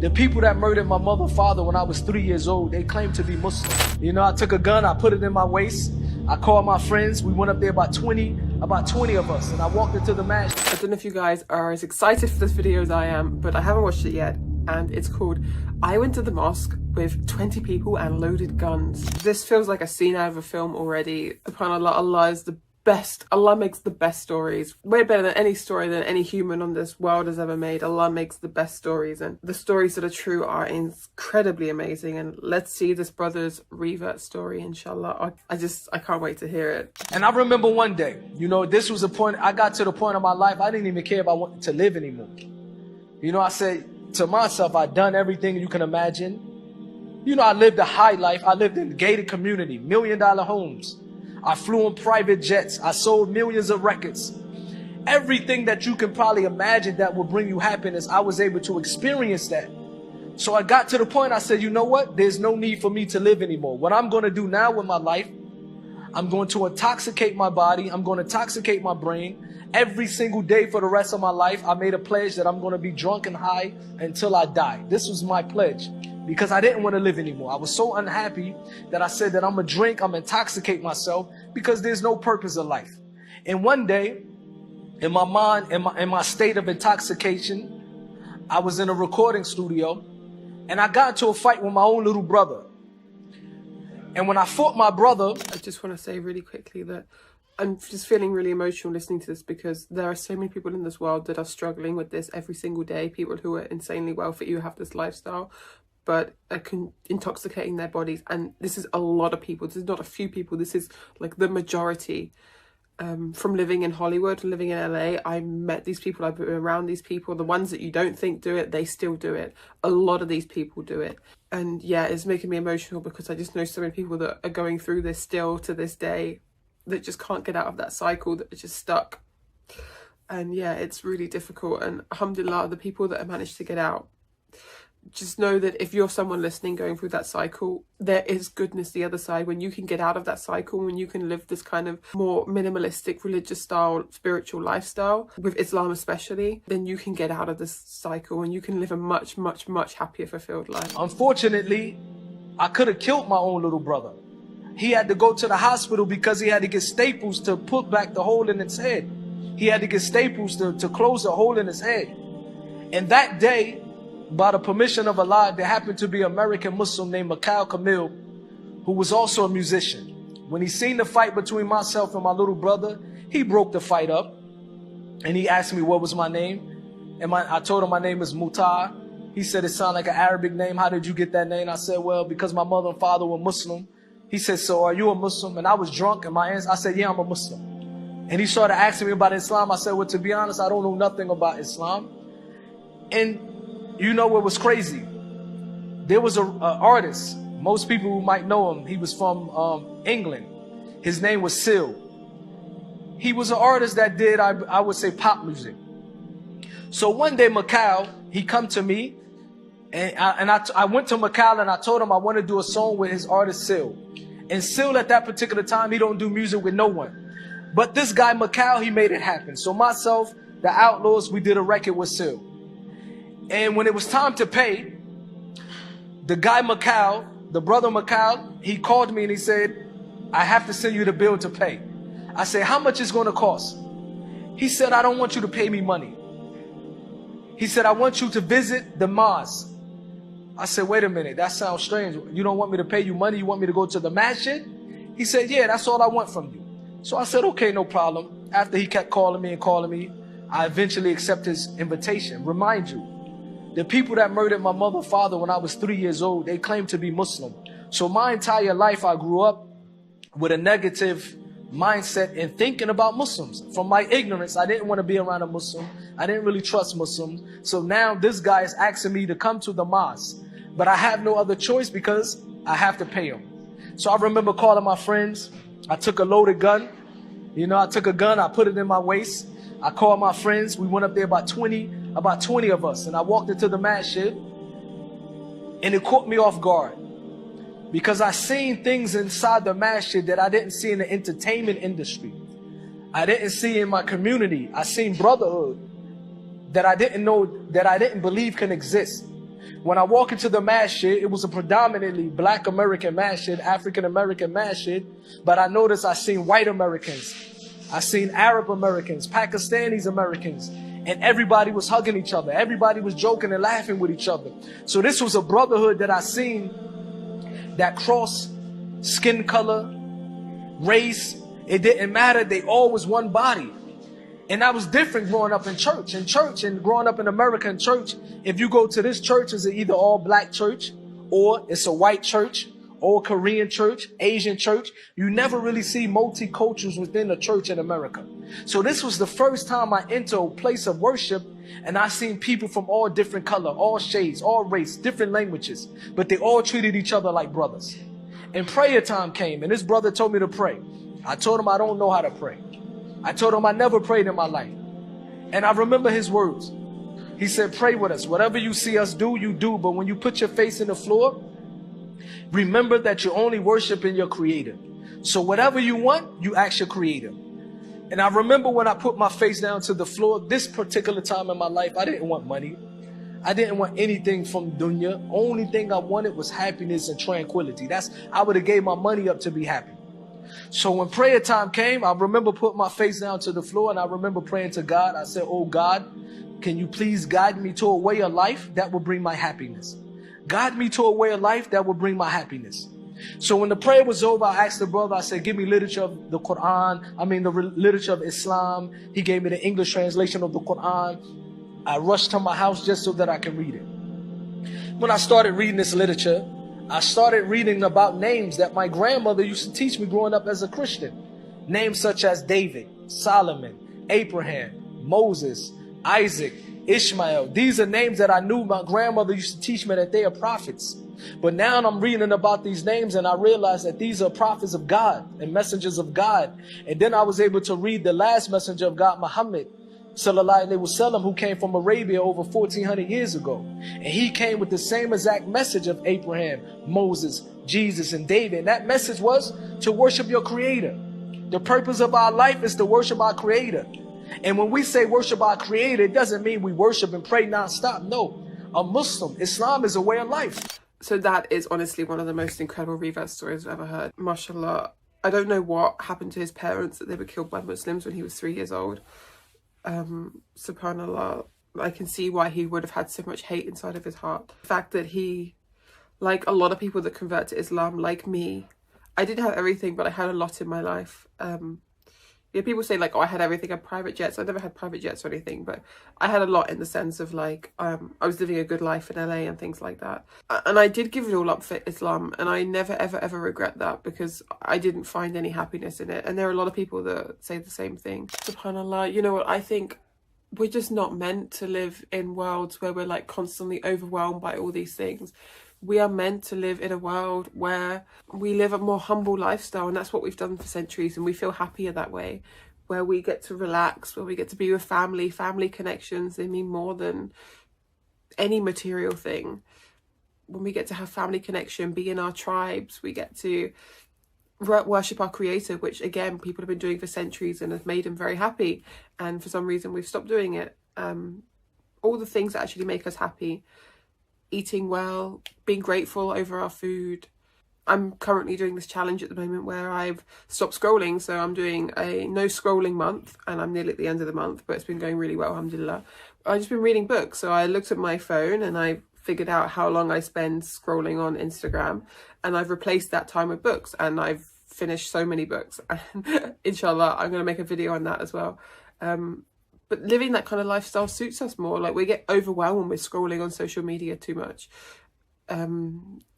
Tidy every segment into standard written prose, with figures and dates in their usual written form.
The people that murdered my mother and father when I was 3 years old, they claimed to be Muslim. You know, I took a gun, I put it in my waist. I called my friends. We went up there, about 20 of us, and I walked into the masjid. I don't know if you guys are as excited for this video as I am, but I haven't watched it yet. And it's called I Went to the Mosque with 20 people and loaded guns. This feels like a scene out of a film already. SubhanAllah, Allah is the best. Allah makes the best stories. Way better than any story that any human on this world has ever made. Allah makes the best stories, and the stories that are true are incredibly amazing. And let's see this brother's revert story, inshallah. I can't wait to hear it. And I remember one day, you know, this was a point, I got to the point of my life, I didn't even care if I wanted to live anymore. You know, I said to myself, I'd done everything you can imagine. You know, I lived a high life. I lived in a gated community, $1 million homes. I flew on private jets. I sold millions of records. Everything that you can probably imagine that will bring you happiness, I was able to experience that. So I got to the point, I said, you know what? There's no need for me to live anymore. What I'm going to do now with my life, I'm going to intoxicate my body. I'm going to intoxicate my brain. Every single day for the rest of my life, I made a pledge that I'm going to be drunk and high until I die. This was my pledge. Because I didn't want to live anymore. I was so unhappy that I said that I'm going to drink, I'm going to intoxicate myself because there's no purpose of life. And one day, in my mind, in my state of intoxication, I was in a recording studio and I got into a fight with my own little brother. And when I fought my brother... I just want to say really quickly that I'm just feeling really emotional listening to this because there are so many people in this world that are struggling with this every single day. People who are insanely wealthy, who have this lifestyle, but are intoxicating their bodies. And this is a lot of people. This is not a few people. This is like the majority. From living in Hollywood and living in LA, I met these people, I've been around these people. The ones that you don't think do it, they still do it. A lot of these people do it. And yeah, it's making me emotional because I just know so many people that are going through this still to this day that just can't get out of that cycle, that are just stuck. And yeah, it's really difficult. And alhamdulillah, the people that have managed to get out, just know that if you're someone listening going through that cycle, there is goodness the other side. When you can get out of that cycle, when you can live this kind of more minimalistic, religious style, spiritual lifestyle, with Islam especially, then you can get out of this cycle and you can live a much, much, much happier, fulfilled life. Unfortunately, I could have killed my own little brother. He had to go to the hospital because he had to get staples to put back the hole in his head. He had to get staples to close the hole in his head. And that day, by the permission of Allah, there happened to be an American Muslim named Mikhail Kamil, who was also a musician. When he seen the fight between myself and my little brother, he broke the fight up. And he asked me what was my name. And I told him my name is Mutar. He said it sounded like an Arabic name. How did you get that name? I said, well, because my mother and father were Muslim. He said, so are you a Muslim? And I was drunk and I said, yeah, I'm a Muslim. And he started asking me about Islam. I said, well, to be honest, I don't know nothing about Islam. And you know what was crazy? There was an artist. Most people who might know him. He was from England. His name was Sil. He was an artist that did, I would say, pop music. So one day, Mikhail, he come to me. And I went to Mikhail and I told him I want to do a song with his artist Sil. And Sil at that particular time, he don't do music with no one. But this guy, Mikhail, he made it happen. So myself, the Outlaws, we did a record with Sil. And when it was time to pay, the guy Mikhail, the brother Mikhail, he called me and he said, I have to send you the bill to pay. I said, how much is going to cost? He said, I don't want you to pay me money. He said, I want you to visit the mosque. I said, wait a minute, that sounds strange. You don't want me to pay you money? You want me to go to the masjid? He said, yeah, that's all I want from you. So I said, okay, no problem. After he kept calling me, I eventually accepted his invitation. Remind you, the people that murdered my mother and father when I was 3 years old, they claimed to be Muslim. So my entire life, I grew up with a negative mindset and thinking about Muslims. From my ignorance, I didn't want to be around a Muslim. I didn't really trust Muslims. So now this guy is asking me to come to the mosque. But I have no other choice because I have to pay him. So I remember calling my friends. I took a loaded gun. You know, I took a gun, I put it in my waist. I called my friends. We went up there, about 20 of us. And I walked into the masjid. And it caught me off guard. Because I seen things inside the masjid that I didn't see in the entertainment industry. I didn't see in my community. I seen brotherhood that I didn't know, that I didn't believe can exist. When I walk into the masjid, it was a predominantly Black American masjid, African American masjid, but I noticed I seen white Americans, I seen Arab Americans, Pakistanis Americans, and everybody was hugging each other. Everybody was joking and laughing with each other. So this was a brotherhood that I seen that crossed skin color, race. It didn't matter. They all was one body. And that was different growing up in church. In church and growing up in America in church, if you go to this church, it's either all black church, or it's a white church, or Korean church, Asian church. You never really see multicultures within a church in America. So this was the first time I entered a place of worship, and I seen people from all different color, all shades, all race, different languages, but they all treated each other like brothers. And prayer time came, and this brother told me to pray. I told him I don't know how to pray. I told him I never prayed in my life. And I remember his words. He said, pray with us. Whatever you see us do, you do. But when you put your face in the floor, remember that you're only worshiping your creator. So whatever you want, you ask your creator. And I remember when I put my face down to the floor, this particular time in my life, I didn't want money. I didn't want anything from dunya. Only thing I wanted was happiness and tranquility. I would have gave my money up to be happy. So when prayer time came, I remember putting my face down to the floor, and I remember praying to God. I said, oh God, can you please guide me to a way of life that will bring my happiness? Guide me to a way of life that will bring my happiness. So when the prayer was over, I asked the brother, I said, give me literature of the Quran. The literature of Islam. He gave me the English translation of the Quran. I rushed to my house just so that I can read it. When I started reading this literature, I started reading about names that my grandmother used to teach me growing up as a Christian. Names such as David, Solomon, Abraham, Moses, Isaac, Ishmael. These are names that I knew my grandmother used to teach me that they are prophets. But now I'm reading about these names, and I realized that these are prophets of God and messengers of God. And then I was able to read the last messenger of God, Muhammad, Sallallahu Alaihi Wasallam, who came from Arabia over 1400 years ago. And he came with the same exact message of Abraham, Moses, Jesus, and David. And that message was to worship your creator. The purpose of our life is to worship our creator. And when we say worship our creator, it doesn't mean we worship and pray nonstop. No, a Muslim, Islam is a way of life. So that is honestly one of the most incredible revert stories I've ever heard. Mashallah. I don't know what happened to his parents, that they were killed by Muslims when he was 3 years old. Subhanallah, I can see why he would have had so much hate inside of his heart. The fact that he, like a lot of people that convert to Islam, like me, I didn't have everything, but I had a lot in my life. Yeah, people say like, oh, I had everything, I had private jets. I never had private jets or anything, but I had a lot in the sense of like, I was living a good life in LA and things like that. And I did give it all up for Islam, and I never, ever, ever regret that, because I didn't find any happiness in it. And there are a lot of people that say the same thing. SubhanAllah, you know what, I think we're just not meant to live in worlds where we're like constantly overwhelmed by all these things. We are meant to live in a world where we live a more humble lifestyle, and that's what we've done for centuries, and we feel happier that way, where we get to relax, where we get to be with family. Family connections, they mean more than any material thing. When we get to have family connection, be in our tribes, we get to worship our creator, which again, people have been doing for centuries and has made them very happy, and for some reason we've stopped doing it. All the things that actually make us happy. Eating well, being grateful over our food. I'm currently doing this challenge at the moment where I've stopped scrolling, so I'm doing a no scrolling month, and I'm nearly at the end of the month, but it's been going really well, alhamdulillah. I've just been reading books, so I looked at my phone and I figured out how long I spend scrolling on Instagram, and I've replaced that time with books, and I've finished so many books, and inshallah I'm going to make a video on that as well. But living that kind of lifestyle suits us more. Like, we get overwhelmed when we're scrolling on social media too much.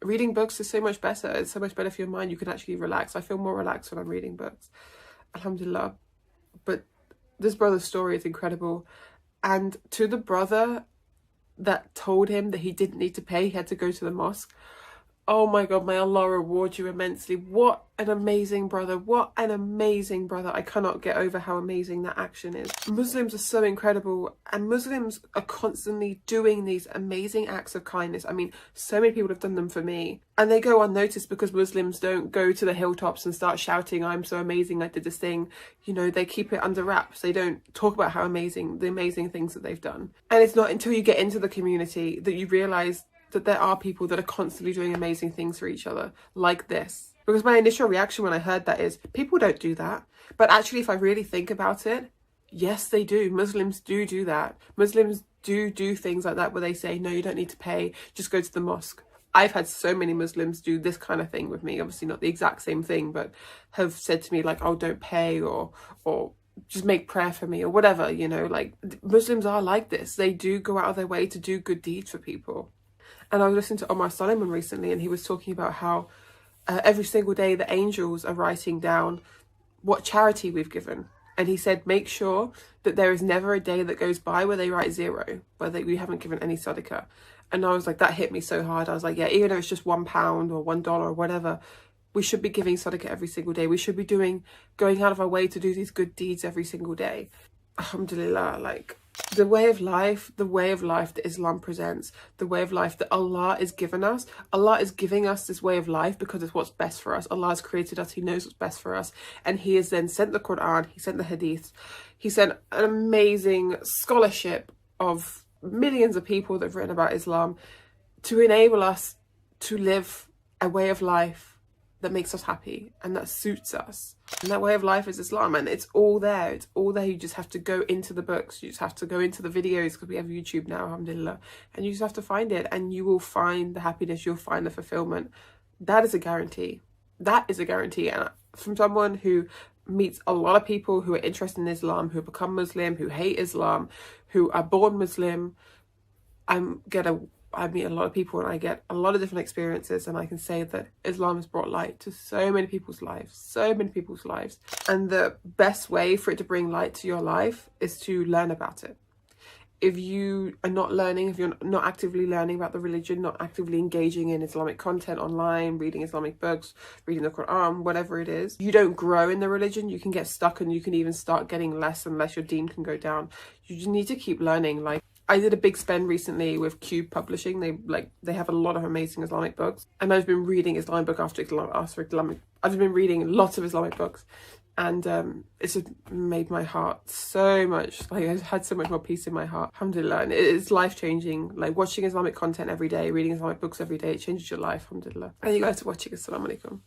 Reading books is so much better. It's so much better for your mind. You can actually relax. I feel more relaxed when I'm reading books, alhamdulillah. But this brother's story is incredible. And to the brother that told him that he didn't need to pay, he had to go to the mosque. Oh my God, may Allah reward you immensely. What an amazing brother. What an amazing brother. I cannot get over how amazing that action is. Muslims are so incredible, and Muslims are constantly doing these amazing acts of kindness. I mean, so many people have done them for me, and they go unnoticed because Muslims don't go to the hilltops and start shouting, I'm so amazing, I did this thing. You know, they keep it under wraps. They don't talk about how amazing, the amazing things that they've done. And it's not until you get into the community that you realize that there are people that are constantly doing amazing things for each other like this. Because my initial reaction when I heard that is, people don't do that. But actually, if I really think about it, yes, they do. Muslims do that. Muslims do things like that where they say, no, you don't need to pay, just go to the mosque. I've had so many Muslims do this kind of thing with me, obviously not the exact same thing, but have said to me like, oh, don't pay or just make prayer for me or whatever, you know, like Muslims are like this. They do go out of their way to do good deeds for people. And I was listening to Omar Solomon recently, and he was talking about how every single day the angels are writing down what charity we've given. And he said, make sure that there is never a day that goes by where they write 0, where we haven't given any sadaqah. And I was like, that hit me so hard. I was like, yeah, even though it's just £1 or $1 or whatever, we should be giving sadaqah every single day. We should be going out of our way to do these good deeds every single day. Alhamdulillah, like the way of life that Islam presents, the way of life that Allah is giving us. Allah is giving us this way of life because it's what's best for us. Allah has created us. He knows what's best for us. And he has then sent the Quran. He sent the Hadith. He sent an amazing scholarship of millions of people that have written about Islam to enable us to live a way of life that makes us happy and that suits us. And that way of life is Islam, and it's all there. It's all there. You just have to go into the books. You just have to go into the videos, because we have YouTube now, alhamdulillah. And you just have to find it, and you will find the happiness. You'll find the fulfillment. That is a guarantee. That is a guarantee. And from someone who meets a lot of people who are interested in Islam, who become Muslim, who hate Islam, who are born Muslim, I meet a lot of people and I get a lot of different experiences, and I can say that Islam has brought light to so many people's lives, And the best way for it to bring light to your life is to learn about it. If you are not learning, if you're not actively learning about the religion, not actively engaging in Islamic content online, reading Islamic books, reading the Quran, whatever it is, you don't grow in the religion. You can get stuck, and you can even start getting less and less. Your deen can go down. You just need to keep learning. Like, I did a big spend recently with Cube Publishing. They have a lot of amazing Islamic books, and I've been reading Islamic book after Islamic. I've been reading lots of Islamic books, and it's just made my heart so much, like I've had so much more peace in my heart, alhamdulillah. And it's life-changing. Like, watching Islamic content every day, reading Islamic books every day, it changes your life, alhamdulillah. And you guys are watching. Assalamu alaikum.